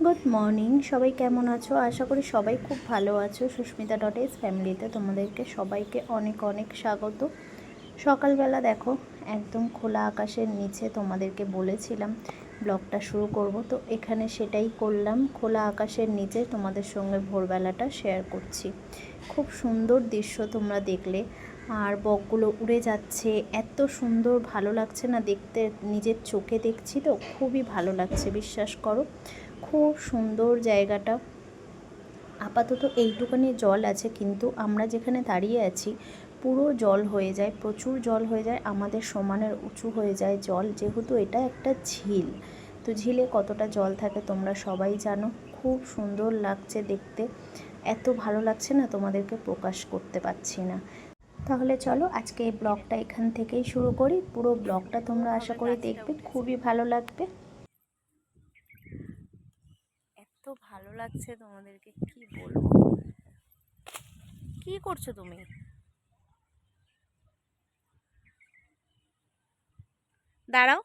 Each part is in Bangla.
গুড মর্নিং, সবাই কেমন আছো? আশা করি সবাই খুব ভালো আছো। সুস্মিতা.s ফ্যামিলিতে তোমাদেরকে সবাইকে অনেক অনেক স্বাগত। সকালবেলা দেখো একদম খোলা আকাশের নিচে তোমাদেরকে বলেছিলাম ব্লগটা শুরু করব, তো এখানে সেটাই করলাম। খোলা আকাশের নিচে তোমাদের সঙ্গে ভোরবেলাটা শেয়ার করছি। খুব সুন্দর দৃশ্য তোমরা দেখলে, আর বকগুলো উড়ে যাচ্ছে, এত সুন্দর ভালো লাগছে না দেখতে, নিজের চোখে দেখছি তো খুবই ভালো লাগছে, বিশ্বাস করো। খুব সুন্দর জায়গাটা। আপাতত এইটুখানি জল আছে, কিন্তু আমরা যেখানে দাঁড়িয়ে আছি পুরো জল হয়ে যায়, প্রচুর জল হয়ে যায়, আমাদের সমানের উঁচু হয়ে যায় জল, যেহেতু এটা একটা ঝিল। তো ঝিলে কতটা জল থাকে তোমরা সবাই জানো। খুব সুন্দর লাগছে দেখতে, এত ভালো লাগছে না তোমাদেরকে প্রকাশ করতে পারছি না। তাহলে চলো আজকে এই ব্লগটা এখান থেকেই শুরু করি। পুরো ব্লগটা তোমরা আশা করি দেখবে, খুবই ভালো লাগবে। এত ভালো লাগছে তোমাদেরকে কি বলবো। কি করছো তুমি? দাঁড়াও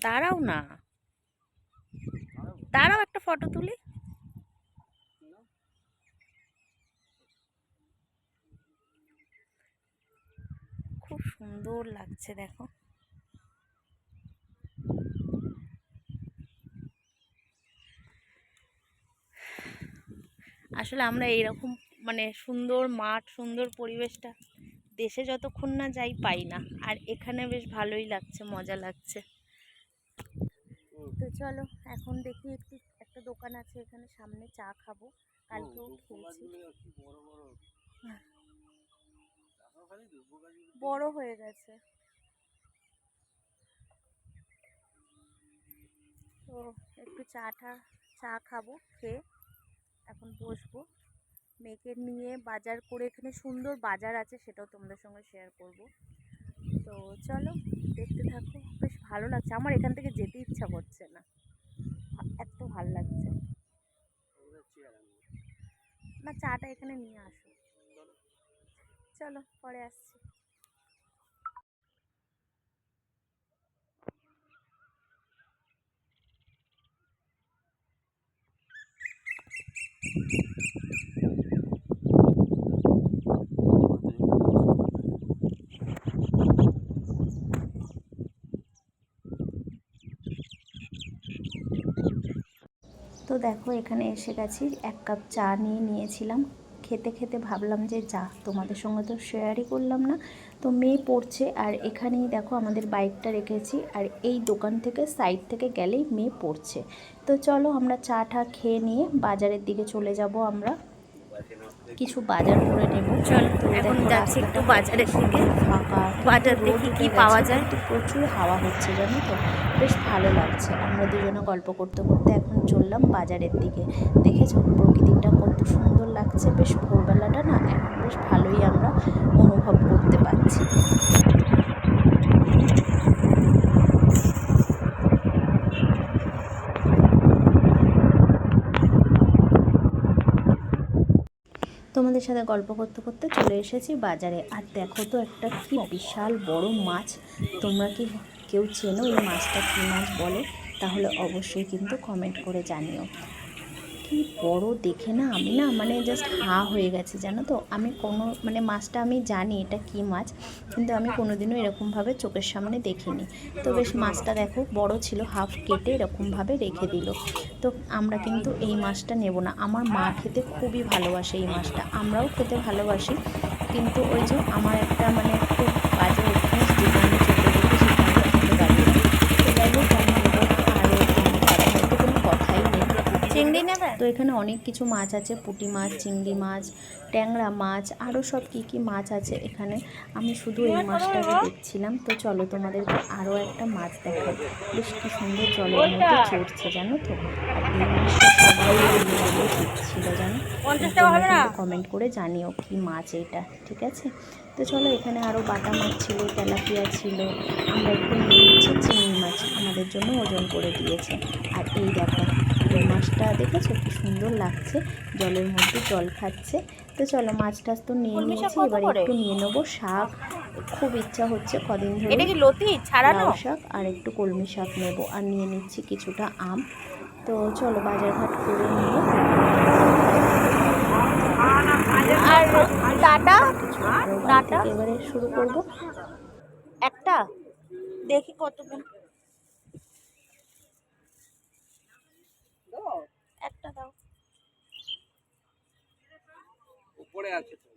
দাঁড়াও না, দাঁড়াও একটা ফটো তুলি। খুব সুন্দর লাগছে দেখো। আসলে আমরা এইরকম মানে সুন্দর মাঠ, সুন্দর পরিবেশটা দেশে যতক্ষণ না যাই পাই না, আর এখানে বেশ ভালোই লাগছে, মজা লাগছে। তো চলো এখন দেখি একটা দোকান আছে এখানে সামনে, চা খাবো। কালকেও খেয়েছি, বড় হয়ে গেছে। তো একটু চা খাবো, খেয়ে এখন বসবো। মেয়েকে নিয়ে বাজার করে, এখানে সুন্দর বাজার আছে, সেটাও তোমাদের সঙ্গে শেয়ার করব। তো চলো দেখতে থাকো, বেশ ভালো লাগছে। আমার এখান থেকে যেতে ইচ্ছা করছে না, এত ভালো লাগছে। না, চাটা এখানে নিয়ে আসো। চলো পরে আসছি। তো দেখো এখানে এসে গেছি, 1 কাপ চা নিয়েছিলাম। খেতে খেতে ভাবলাম যে তোমাদের সঙ্গে তো শেয়ারই করলাম না। তো মেয়ে পড়ছে, আর এখানেই দেখো আমাদের বাইকটা রেখেছি, আর এই দোকান থেকে সাইড থেকে গেলেই মেয়ে পড়ছে। তো চলো আমরা চা খেয়ে নিয়ে বাজারের দিকে চলে যাব। আমরা কিছু বাজার করে নেব। চলো তো এখন যাচ্ছি একটু বাজারের দিকে। ফাঁকা বাজার দেখি কি পাওয়া যায়। তো প্রচুর হাওয়া হচ্ছে জানো তো, বেশ ভালো লাগছে। আমরা দুজনে গল্প করতে করতে এখন চললাম বাজারের দিকে। দেখেছো প্রকৃতিটা কত সুন্দর লাগছে, বেশ ভোরবেলাটা না এখন বেশ ভালোই আমরা অনুভব করতে পারছি। তোমাদের সাথে গল্প করতে করতে চলে এসেছি বাজারে। আর দেখো তো একটা কি বিশাল বড় মাছ। তোমরা কি কেউ চেনো এই মাছটা কী মাছ বলে? তাহলে অবশ্যই কিন্তু কমেন্ট করে জানিও। কি বড় দেখে না, আমি না মানে জাস্ট হয়ে গেছে জানো তো। আমি মাছটা আমি জানি এটা কি মাছ, কিন্তু আমি কোনোদিনও এরকমভাবে চোখের সামনে দেখিনি। তো বেশ মাছটা দেখো বড় ছিল, হাফ কেটে এরকমভাবে রেখে দিল। তো আমরা কিন্তু এই মাছটা নেব না। আমার মা খেতে খুবই ভালোবাসে এই মাছটা, আমরাও খেতে ভালোবাসি, কিন্তু ওই যে আমার একটা খুব বাজে অভ্যাস, যেখানে চোখে দেখি সেখানে খেতে পারি না। চিংড়ি নেবে তো এখানে অনেক কিছু মাছ আছে, পুঁটি মাছ, চিংড়ি মাছ, ট্যাংরা মাছ, আরও সব কী কী মাছ আছে এখানে। আমি শুধু এই মাছটাকে দেখছিলাম। তো চলো তোমাদেরকে আরও একটা মাছ দেখাই, বেশ কী সুন্দর জলের মধ্যে চড়ছে জানো তো। আর এই মাছটা সবাই দেখছিল জানো। তোমরা কিন্তু কমেন্ট করে জানিও কি মাছ এইটা, ঠিক আছে। তো চলো এখানে আরও বাটা মাছ ছিল, তেলাপিয়া ছিল। আমরা একটু নিয়ে নিচ্ছি চিংড়ি মাছ, আমাদের জন্য ওজন করে দিয়েছে। আর এই দেখো এই মাছটা দেখেছো কি সুন্দর লাগছে, জলের মধ্যে জল খাচ্ছে। তো চলো মাছ টাছ তো নিয়ে নিয়েছি, এবার একটু নিয়ে নেবো শাক। খুব ইচ্ছা হচ্ছে কদিন ধরে লাউ শাক আর একটু কলমি শাক নেবো। আর নিয়ে নিচ্ছি কিছুটা আম। তো চলো বাজারঘাট করে নিয়ে আর ডাটা থেকে এবারে শুরু করব। একটা দেখি কতক্ষণ, একটা দাও। উপরে আছে তো।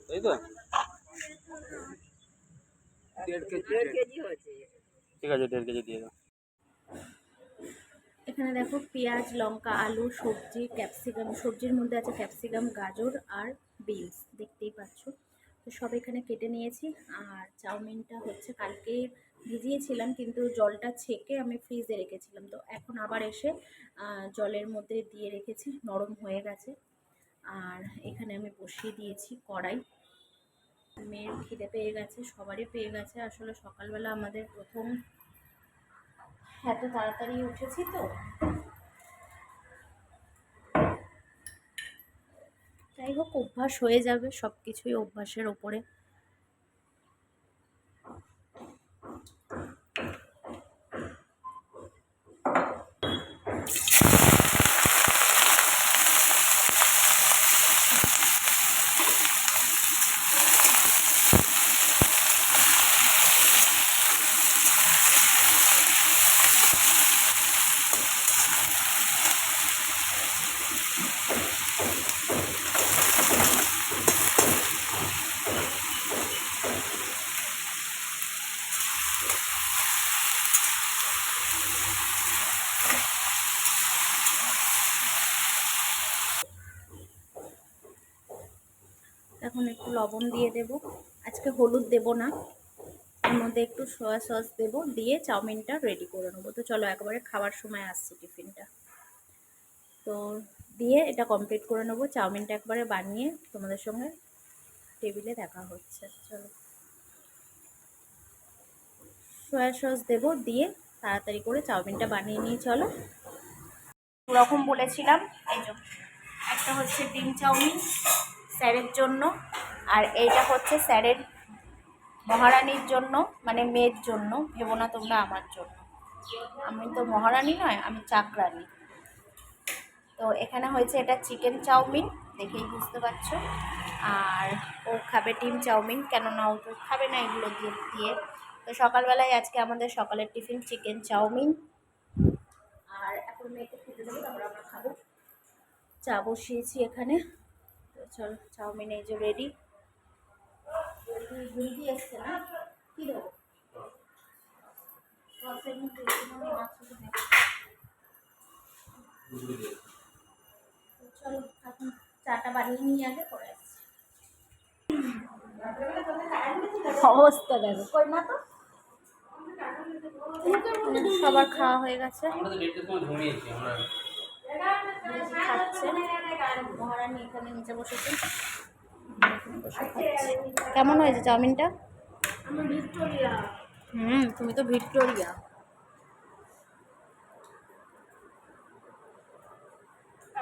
তাই তো 1.5 কেজি হয়েছে। ঠিক আছে 1.5 কেজি দিয়ে দাও। এখানে দেখো পেঁয়াজ, লঙ্কা, আলু, সবজি, ক্যাপসিকাম, সবজির মধ্যে আছে ক্যাপসিকাম, গাজর আর বিনস, দেখতেই পাচ্ছ। তো সব এখানে কেটে নিয়েছি। আর চাউমিনটা হচ্ছে কালকে ভিজিয়েছিলাম, কিন্তু জলটা ছেঁকে আমি ফ্রিজে রেখেছিলাম। তো এখন আবার এসে জলের মধ্যে দিয়ে রেখেছি, নরম হয়ে গেছে। আর এখানে আমি বসিয়ে দিয়েছি কড়াই। মেয়ের খিদে পেয়ে গেছে, সবারই পেয়ে গেছে। আসলে সকালবেলা আমাদের প্রথম, এত তাড়াতাড়ি উঠেছি তো, যাই হোক অভ্যাস হয়ে যাবে, সব কিছুই অভ্যাসের ওপরে। এখন একটু লবণ দিয়ে দেব, আজকে হলুদ দেব না, এর মধ্যে একটু সয়া সস দেব, দিয়ে চাউমিনটা রেডি করে নেবো। তো চলো একবারে খাবার সময় আসছি টিফিনটা, তো দিয়ে এটা কমপ্লিট করে নেবো। চাউমিনটা একবারে বানিয়ে তোমাদের সঙ্গে টেবিলে দেখা হচ্ছে। চলো সয়া সস দেবো, দিয়ে তাড়াতাড়ি করে চাউমিনটা বানিয়ে নিয়ে চলো। দুরকম বলেছিলাম, এই যে একটা হচ্ছে ডিম চাউমিন স্যারের জন্য, আর এইটা হচ্ছে স্যারের মহারানীর জন্য, মানে মেয়ের জন্য, ভেবো না তোমরা আমার জন্য। আমি তো মহারানী নয়, আমি চাকরানী। তো এখানে হয়েছে এটা চিকেন চাউমিন, দেখেই বুঝতে পারছো। আর ও খাবে ডিম চাউমিন, কেননা ও তো খাবে না এগুলো দিয়ে। তো সকালবেলায় আজকে আমাদের সকালের টিফিন চিকেন চাউমিন। আর এখন মেয়েকে খেতে দেবো, তারপর আমরা খাবো। চা বসিয়েছি এখানে। তো চলো চাউমিন এই যে রেডি। জলদি আসছে না, কি দেবো চলো এখন চাটা বানিয়ে নিয়ে আগে পরে আসছি। অবস্থা দেখো, কই না তো সবার খাওয়া হয়ে গেছে, খাচ্ছে। মহারানী এখানে নিচে বসেছে, কেমন হয়েছে চাউমিনটা? তুমি তো ভিক্টোরিয়া।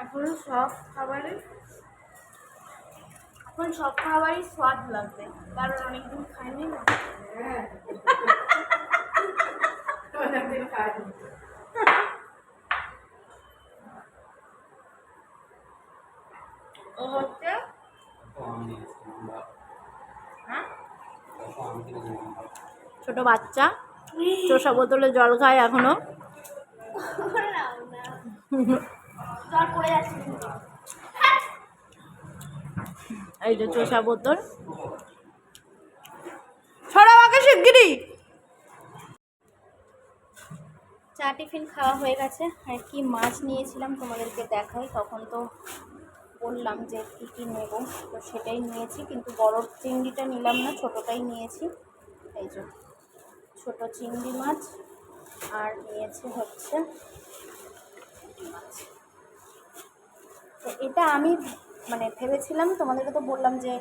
এখন সব খাবারই স্বাদ লাগবে, কারণ অনেকদিন খাইনি না। ও হচ্ছে ছোট বাচ্চা, চোষা বোতলে জল খায় এখনো। জল পড়ে যাচ্ছে। এই যে চোষা বোতল, ছড়া আগে শিগগিরই। চা টিফিন খাওয়া হয়ে গেছে। আর কি মাছ নিয়েছিলাম তোমাদেরকে দেখাই, তখন তো বললাম যে কী কী নেব, তো সেটাই নিয়েছি, কিন্তু বড় চিংড়িটা নিলাম না, ছোটোটাই নিয়েছি। এই যে ছোটো চিংড়ি মাছ, আর নিয়েছি হচ্ছে মাছ। তো এটা আমি মানে ভেবেছিলাম, তোমাদেরকে তো বললাম যে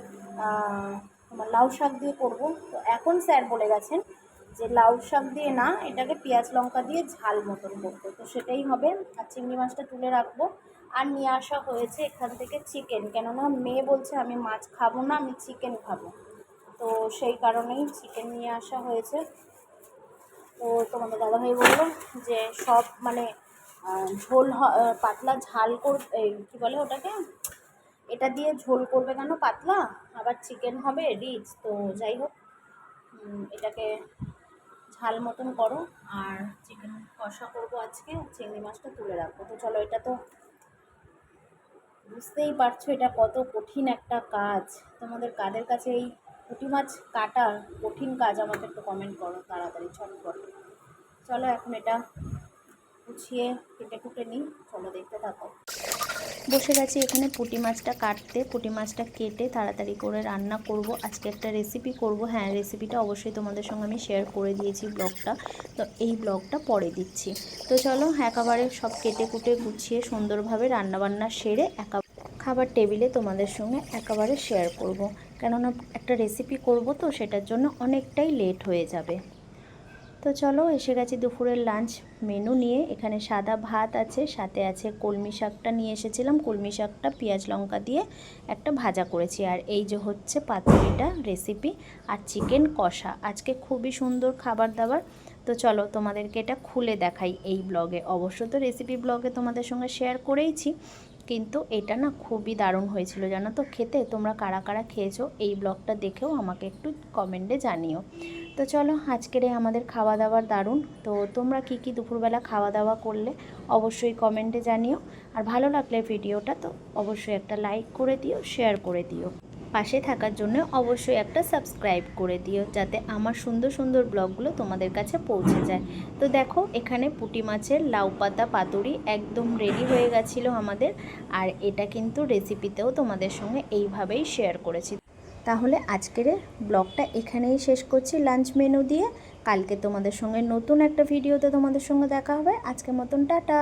তোমার লাউ শাক দিয়ে করবো, তো এখন স্যার বলে গেছেন যে লাউ শাক দিয়ে না, এটাকে পেঁয়াজ লঙ্কা দিয়ে ঝাল মতন করবো, তো সেটাই হবে। আর চিংড়ি মাছটা তুলে রাখবো। আর নিয়ে আসা হয়েছে এখান থেকে চিকেন, কেননা মেয়ে বলছে আমি মাছ খাবো না, আমি চিকেন খাবো, তো সেই কারণেই চিকেন নিয়ে আসা হয়েছে। তো তোমাদের দাদাভাই বললো যে সব মানে ঝোল পাতলা ঝাল করবে, কী বলে ওটাকে, এটা দিয়ে ঝোল করবে কেন পাতলা, আবার চিকেন হবে রিচ, তো যাই হোক এটাকে ঝাল মতন করো। আর চিকেন কষা করবো আজকে, চিংড়ি মাছটা তুলে রাখবো। তো চলো, এটা তো বুঝতেই পারছো এটা কত কঠিন একটা কাজ। তোমাদের কাদের কাছে এই পুঁটি মাছ কাটা কঠিন কাজ, আমাকে একটু কমেন্ট করো তাড়াতাড়ি ছটফট। চলো এখন এটা গুছিয়ে কেটে কুটে নিই, চলো দেখতে থাকো। বসে গেছি এখানে পুঁটি মাছটা কাটতে, পুঁটি মাছটা কেটে তাড়াতাড়ি করে রান্না করব। আজকে একটা রেসিপি করব। হ্যাঁ, রেসিপিটা অবশ্যই তোমাদের সঙ্গে আমি শেয়ার করে দিয়েছি ব্লগটা, তো এই ব্লগটা পরে দিচ্ছি। তো চলো একেবারে সব কেটে কুটে গুছিয়ে সুন্দরভাবে রান্নাবান্না সেরে খাবার টেবিলে তোমাদের সঙ্গে একেবারে শেয়ার করব, কেননা একটা রেসিপি করব, তো সেটার জন্য অনেকটাই লেট হয়ে যাবে। তো চলো এসে গেছি দুপুরের লাঞ্চ মেনু নিয়ে। এখানে সাদা ভাত আছে, সাথে আছে কলমি শাকটা নিয়ে এসেছিলাম, কলমি শাকটা পেঁয়াজ লঙ্কা দিয়ে একটা ভাজা করেছি। আর এই যে হচ্ছে পাতুরিটা রেসিপি, আর চিকেন কষা। আজকে খুবই সুন্দর খাবার দাবার। তো চলো তোমাদেরকে এটা খুলে দেখাই এই ব্লগে। অবশ্য তো রেসিপি ব্লগে তোমাদের সঙ্গে শেয়ার করেইছি, কিন্তু এটা না খুবই দারুণ হয়েছিল জানো তো খেতে। তোমরা কারা কারা খেয়েছো এই ব্লগটা দেখেও আমাকে একটু কমেন্টে জানিও। তো চলো আজকের আমাদের খাওয়া দাওয়ার দারুণ। তো তোমরা কি কি দুপুরবেলা খাওয়া দাওয়া করলে অবশ্যই কমেন্টে জানিও। আর ভালো লাগলে ভিডিওটা তো অবশ্যই একটা লাইক করে দিও, শেয়ার করে দিও। পাশে থাকার জন্য অবশ্যই একটা সাবস্ক্রাইব করে দিও, যাতে আমার সুন্দর সুন্দর ব্লগগুলো তোমাদের কাছে পৌঁছে যায়। তো দেখো এখানে পুঁটি মাছের লাউ পাতা পাতুরি একদম রেডি হয়ে গেছিলো আমাদের। আর এটা কিন্তু রেসিপিতেও তোমাদের সঙ্গে এইভাবেই শেয়ার করেছি। তাহলে আজকের ব্লগটা এখানেই শেষ করছি লাঞ্চ মেনু দিয়ে। কালকে তোমাদের সঙ্গে নতুন একটা ভিডিওতে তোমাদের সঙ্গে দেখা হবে। আজকের মতন টাটা।